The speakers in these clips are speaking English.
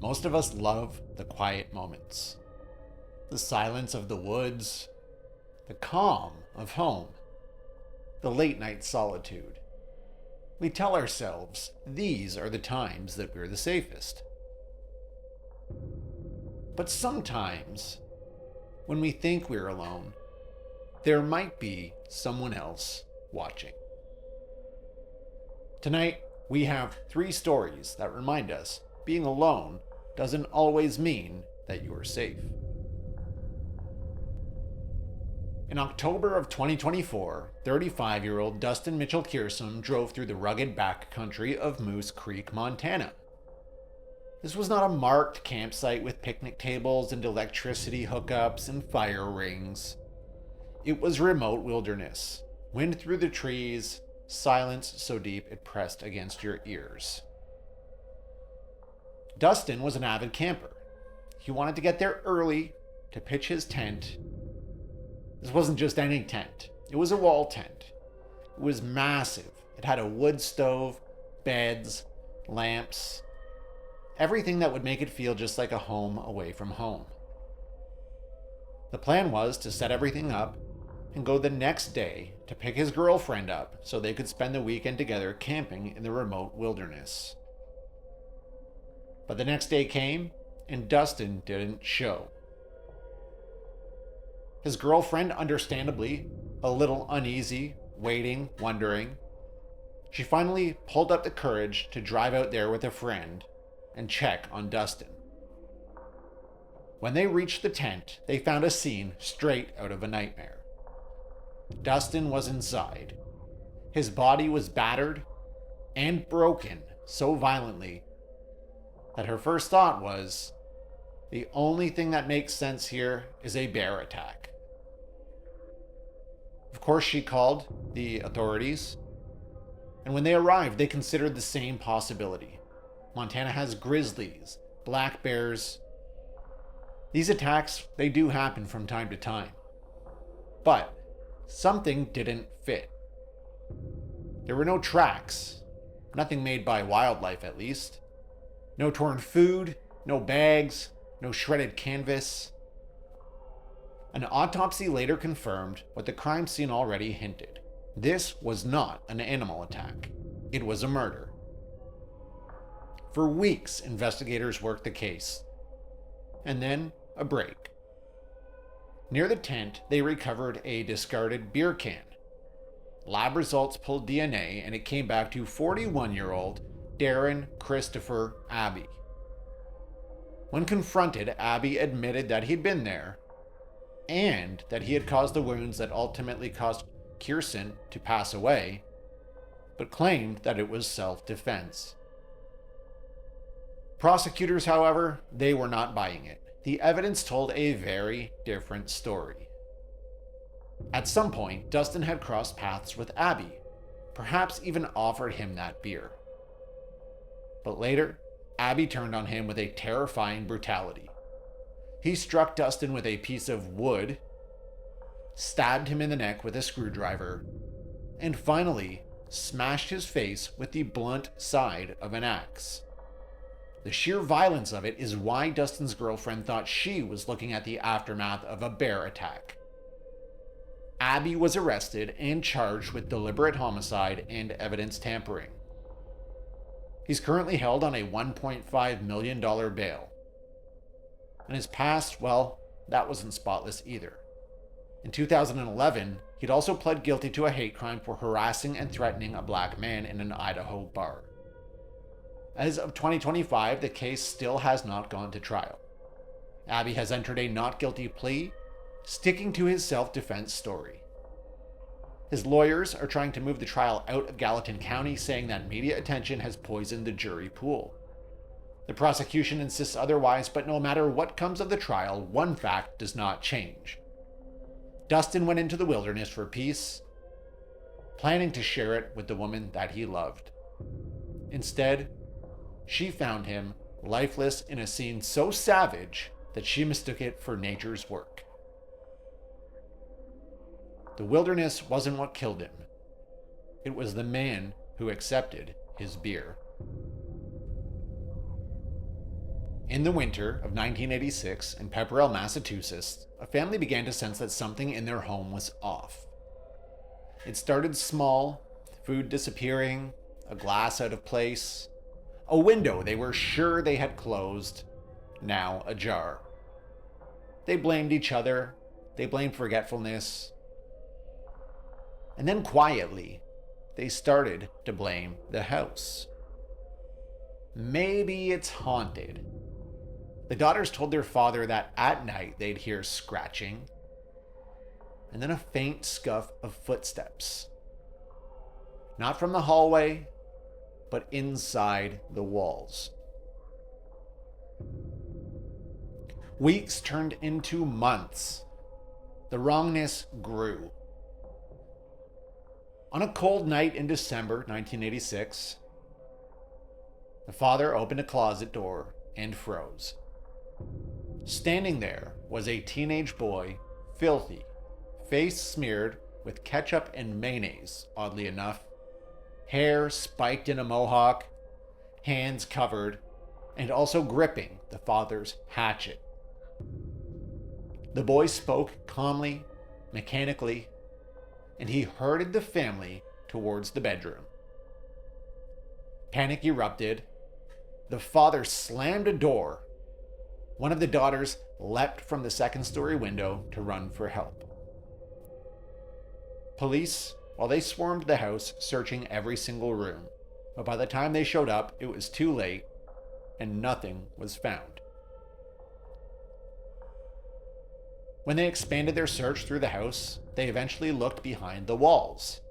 Most of us love the quiet moments. The silence of the woods, the calm of home, the late night solitude. We tell ourselves these are the times that we're the safest. But sometimes, when we think we're alone, there might be someone else watching. Tonight, we have 3 stories that remind us being alone doesn't always mean that you're safe. In October of 2024, 35-year-old Dustin Mitchell Kearsum drove through the rugged backcountry of Moose Creek, Montana. This was not a marked campsite with picnic tables and electricity hookups and fire rings. It was remote wilderness, wind through the trees, silence so deep it pressed against your ears. Dustin was an avid camper. He wanted to get there early to pitch his tent. This wasn't just any tent. It was a wall tent. It was massive. It had a wood stove, beds, lamps, everything that would make it feel just like a home away from home. The plan was to set everything up and go the next day to pick his girlfriend up so they could spend the weekend together camping in the remote wilderness. But the next day came, and Dustin didn't show. His girlfriend, understandably, a little uneasy, waiting, wondering. She finally pulled up the courage to drive out there with a friend and check on Dustin. When they reached the tent, they found a scene straight out of a nightmare. Dustin was inside. His body was battered and broken so violently that her first thought was, the only thing that makes sense here is a bear attack. Of course, she called the authorities, and when they arrived, they considered the same possibility. Montana has grizzlies, black bears. These attacks, they do happen from time to time. But something didn't fit. There were no tracks, nothing made by wildlife at least. No torn food, no bags, no shredded canvas. An autopsy later confirmed what the crime scene already hinted. This was not an animal attack. It was a murder. For weeks, investigators worked the case. And then, a break. Near the tent, they recovered a discarded beer can. Lab results pulled DNA, and it came back to 41-year-old Darren Christopher Abbey. When confronted, Abbey admitted that he'd been there and that he had caused the wounds that ultimately caused Kearsum to pass away, but claimed that it was self-defense. Prosecutors, however, they were not buying it. The evidence told a very different story. At some point, Dustin had crossed paths with Abbey, perhaps even offered him that beer. But later, Abbey turned on him with a terrifying brutality. He struck Dustin with a piece of wood, stabbed him in the neck with a screwdriver, and finally smashed his face with the blunt side of an axe. The sheer violence of it is why Dustin's girlfriend thought she was looking at the aftermath of a bear attack. Abbey was arrested and charged with deliberate homicide and evidence tampering. He's currently held on a $1.5 million bail. And his past, well, that wasn't spotless either. In 2011, he'd also pled guilty to a hate crime for harassing and threatening a black man in an Idaho bar. As of 2025, the case still has not gone to trial. Abbey has entered a not guilty plea, sticking to his self-defense story. His lawyers are trying to move the trial out of Gallatin County, saying that media attention has poisoned the jury pool. The prosecution insists otherwise, but no matter what comes of the trial, one fact does not change. Dustin went into the wilderness for peace, planning to share it with the woman that he loved. Instead, she found him lifeless in a scene so savage that she mistook it for nature's work. The wilderness wasn't what killed him. It was the man who accepted his beer. In the winter of 1986 in Pepperell, Massachusetts, a family began to sense that something in their home was off. It started small, food disappearing, a glass out of place, a window they were sure they had closed, now ajar. They blamed each other, they blamed forgetfulness, and then quietly, they started to blame the house. Maybe it's haunted. The daughters told their father that at night they'd hear scratching, and then a faint scuff of footsteps. Not from the hallway, but inside the walls. Weeks turned into months. The wrongness grew. On a cold night in December 1986, the father opened a closet door and froze. Standing there was a teenage boy, filthy, face smeared with ketchup and mayonnaise, oddly enough, hair spiked in a mohawk, hands covered, and also gripping the father's hatchet. The boy spoke calmly, mechanically, and he herded the family towards the bedroom. Panic erupted. The father slammed a door. One of the daughters leapt from the second-story window to run for help. Police, while they swarmed the house, searching every single room, but by the time they showed up, it was too late, and nothing was found. When they expanded their search through the house, they eventually looked behind the walls.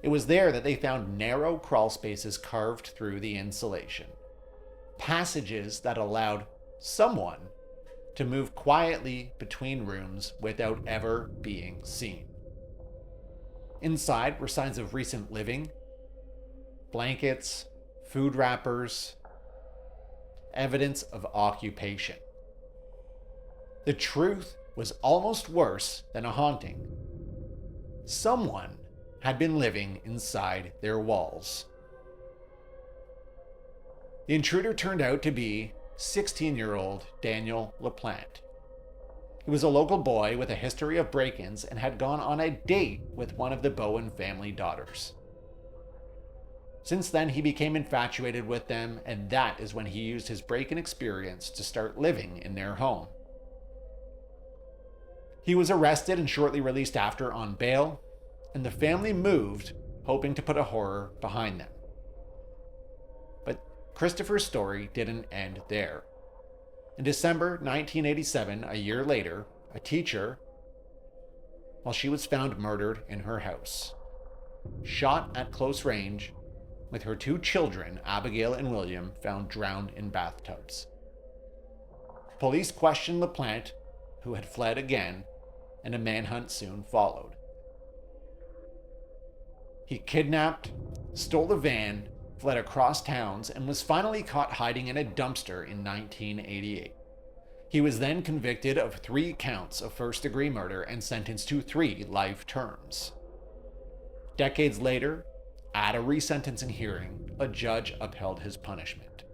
It was there that they found narrow crawl spaces carved through the insulation. Passages that allowed someone to move quietly between rooms without ever being seen. Inside were signs of recent living, blankets, food wrappers, evidence of occupation. The truth was almost worse than a haunting. Someone had been living inside their walls. The intruder turned out to be 16-year-old Daniel LaPlante. He was a local boy with a history of break-ins and had gone on a date with one of the Bowen family daughters. Since then, he became infatuated with them, and that is when he used his break-in experience to start living in their home. He was arrested and shortly released after on bail, and the family moved, hoping to put a horror behind them. But Christopher's story didn't end there. In December 1987, a year later, a teacher, she was found murdered in her house, shot at close range, with her two children, Abigail and William, found drowned in bathtubs. Police questioned LaPlante, who had fled again, and a manhunt soon followed. He kidnapped, stole a van, fled across towns, and was finally caught hiding in a dumpster in 1988. He was then convicted of 3 counts of first-degree murder and sentenced to 3 life terms. Decades later, at a resentencing hearing, a judge upheld his punishment.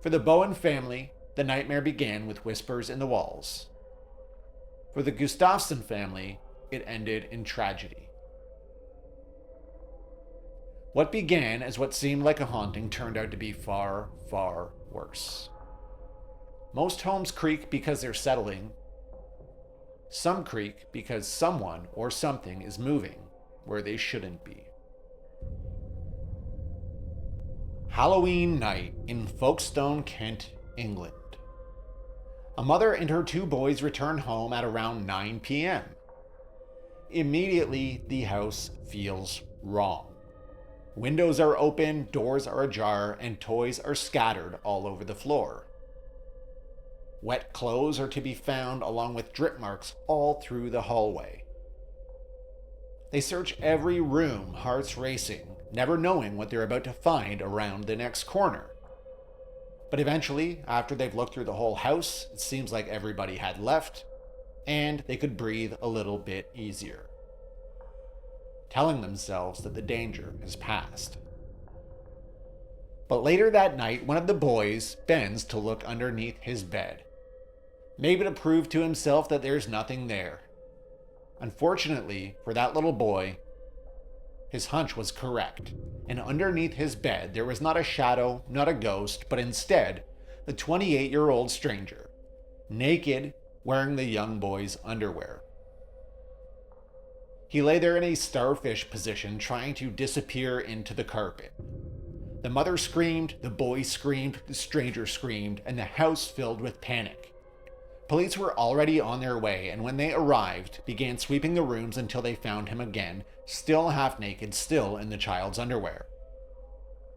For the Bowen family, the nightmare began with whispers in the walls. For the Gustafson family, it ended in tragedy. What began as what seemed like a haunting turned out to be far, far worse. Most homes creak because they're settling. Some creak because someone or something is moving where they shouldn't be. Halloween night in Folkestone, Kent, England. A mother and her 2 boys return home at around 9 p.m. Immediately, the house feels wrong. Windows are open, doors are ajar, and toys are scattered all over the floor. Wet clothes are to be found along with drip marks all through the hallway. They search every room, hearts racing, never knowing what they're about to find around the next corner. But eventually, after they've looked through the whole house, it seems like everybody had left, and they could breathe a little bit easier, telling themselves that the danger has passed. But later that night, one of the boys bends to look underneath his bed, maybe to prove to himself that there's nothing there. Unfortunately for that little boy, his hunch was correct, and underneath his bed there was not a shadow, not a ghost, but instead the 28-year-old stranger, naked, wearing the young boy's underwear. He lay there in a starfish position, trying to disappear into the carpet. The mother screamed, the boy screamed, the stranger screamed, and the house filled with panic. Police were already on their way, and when they arrived, began sweeping the rooms until they found him again, still half naked, still in the child's underwear.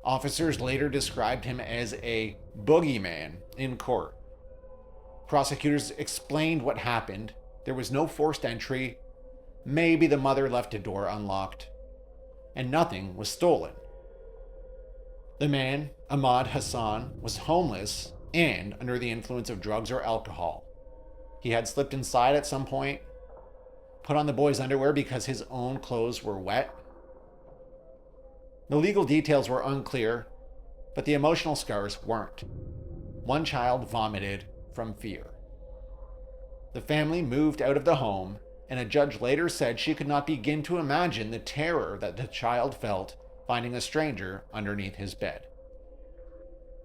Officers later described him as a bogeyman in court. Prosecutors explained what happened. There was no forced entry. Maybe the mother left a door unlocked. And nothing was stolen. The man, Ahmad Hassan, was homeless and under the influence of drugs or alcohol. He had slipped inside at some point, put on the boy's underwear because his own clothes were wet. The legal details were unclear, but the emotional scars weren't. One child vomited from fear. The family moved out of the home, and a judge later said she could not begin to imagine the terror that the child felt finding a stranger underneath his bed.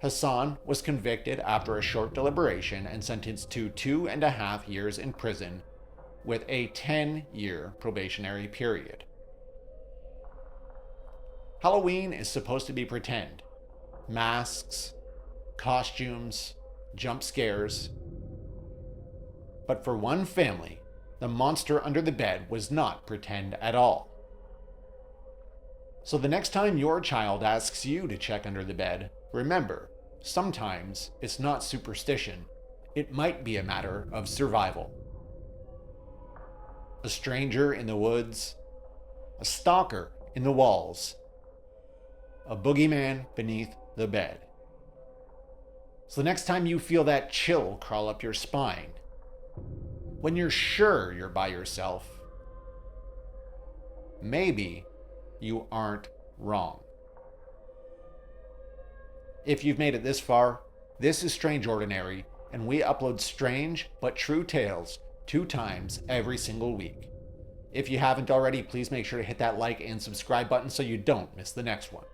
Hassan was convicted after a short deliberation and sentenced to 2.5 years in prison with a 10-year probationary period. Halloween is supposed to be pretend. Masks, costumes, jump scares. But for one family, the monster under the bed was not pretend at all. So the next time your child asks you to check under the bed, remember, sometimes it's not superstition. It might be a matter of survival. A stranger in the woods, a stalker in the walls, a boogeyman beneath the bed. So the next time you feel that chill crawl up your spine, when you're sure you're by yourself, maybe you aren't wrong. If you've made it this far, this is Strange Ordinary, and we upload strange but true tales 2 times every single week. If you haven't already, please make sure to hit that like and subscribe button so you don't miss the next one.